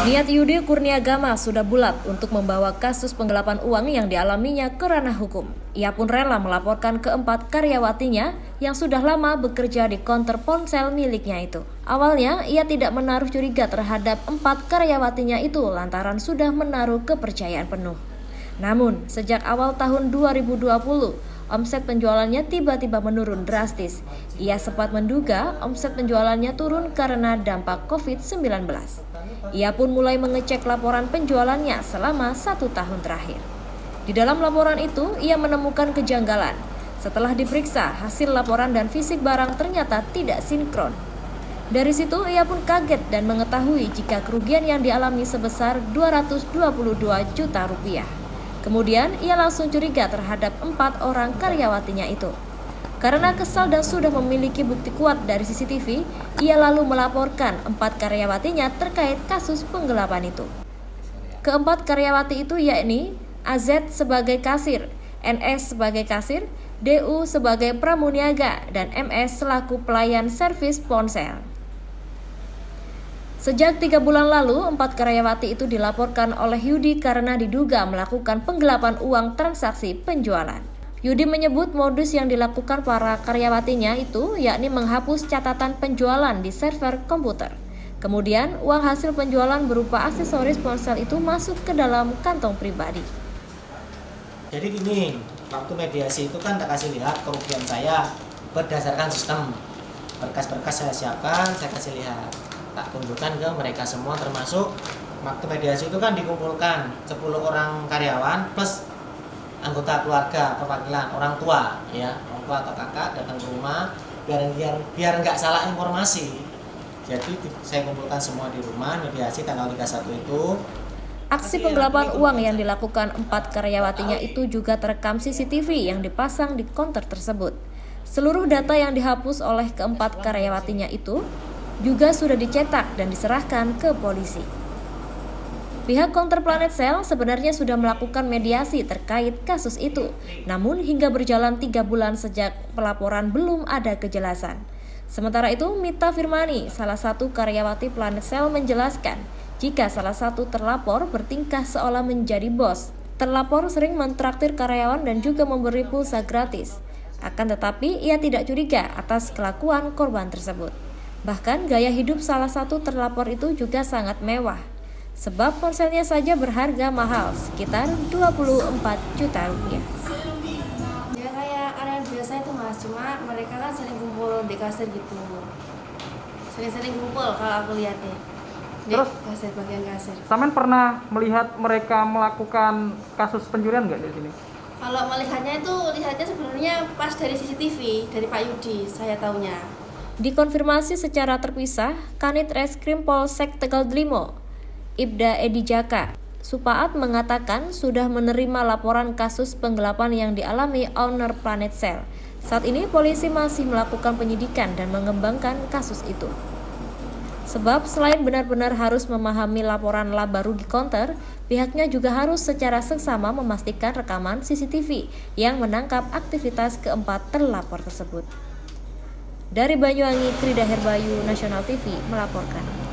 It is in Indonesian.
Niat Yudi Kurniagama sudah bulat untuk membawa kasus penggelapan uang yang dialaminya ke ranah hukum. Ia pun rela melaporkan keempat karyawatinya yang sudah lama bekerja di konter ponsel miliknya itu. Awalnya, ia tidak menaruh curiga terhadap empat karyawatinya itu lantaran sudah menaruh kepercayaan penuh. Namun, sejak awal tahun 2020, omset penjualannya tiba-tiba menurun drastis. Ia sempat menduga omset penjualannya turun karena dampak COVID-19. Ia pun mulai mengecek laporan penjualannya selama 1 tahun terakhir. Di dalam laporan itu, ia menemukan kejanggalan. Setelah diperiksa, hasil laporan dan fisik barang ternyata tidak sinkron. Dari situ, ia pun kaget dan mengetahui jika kerugian yang dialami sebesar 222 juta rupiah. Kemudian, ia langsung curiga terhadap 4 orang karyawatinya itu. Karena kesal dan sudah memiliki bukti kuat dari CCTV, ia lalu melaporkan 4 karyawatinya terkait kasus penggelapan itu. Keempat karyawati itu yakni AZ sebagai kasir, NS sebagai kasir, DU sebagai pramuniaga, dan MS selaku pelayan servis ponsel. Sejak 3 bulan lalu, 4 karyawati itu dilaporkan oleh Yudi karena diduga melakukan penggelapan uang transaksi penjualan. Yudi menyebut modus yang dilakukan para karyawatinya itu yakni menghapus catatan penjualan di server komputer. Kemudian, uang hasil penjualan berupa aksesoris ponsel itu masuk ke dalam kantong pribadi. Jadi gini, waktu mediasi itu kan tak kasih lihat kerugian saya berdasarkan sistem. Berkas-berkas saya siapkan, saya kasih lihat. Tak tunjukkan ke mereka semua, termasuk waktu mediasi itu kan dikumpulkan 10 orang karyawan plus anggota keluarga perwakilan orang tua atau kakak datang ke rumah biar nggak salah informasi. Jadi saya kumpulkan semua di rumah mediasi tanggal 31 itu. Aksi penggelapan uang yang dilakukan 4 karyawatinya itu juga terekam CCTV yang dipasang di konter tersebut. Seluruh data yang dihapus oleh keempat karyawatinya itu juga sudah dicetak dan diserahkan ke polisi. Pihak Konter Planet Cell sebenarnya sudah melakukan mediasi terkait kasus itu. Namun hingga berjalan 3 bulan sejak pelaporan belum ada kejelasan. Sementara itu, Mita Firmani, salah satu karyawati Planet Cell menjelaskan jika salah satu terlapor bertingkah seolah menjadi bos. Terlapor sering mentraktir karyawan dan juga memberi pulsa gratis. Akan tetapi, ia tidak curiga atas kelakuan korban tersebut. Bahkan gaya hidup salah satu terlapor itu juga sangat mewah. Sebab ponselnya saja berharga mahal, sekitar 24 juta rupiah. Ya kayak karyawan biasa itu mas, cuma mereka kan sering kumpul di kasir gitu. Sering-sering kumpul kalau aku lihatnya. Terus kasir, bagian kasir. Samen pernah melihat mereka melakukan kasus pencurian nggak di sini? Kalau melihatnya sebenarnya pas dari CCTV, dari Pak Yudi, saya taunya. Dikonfirmasi secara terpisah, Kanit Reskrim Polsek Tegal Delimo, Ibda Edi Jaka, Supaat mengatakan sudah menerima laporan kasus penggelapan yang dialami owner Planet Cell. Saat ini polisi masih melakukan penyidikan dan mengembangkan kasus itu. Sebab selain benar-benar harus memahami laporan laba rugi konter, pihaknya juga harus secara seksama memastikan rekaman CCTV yang menangkap aktivitas keempat terlapor tersebut. Dari Banyuwangi, Krida Herbayu, Nasional TV melaporkan.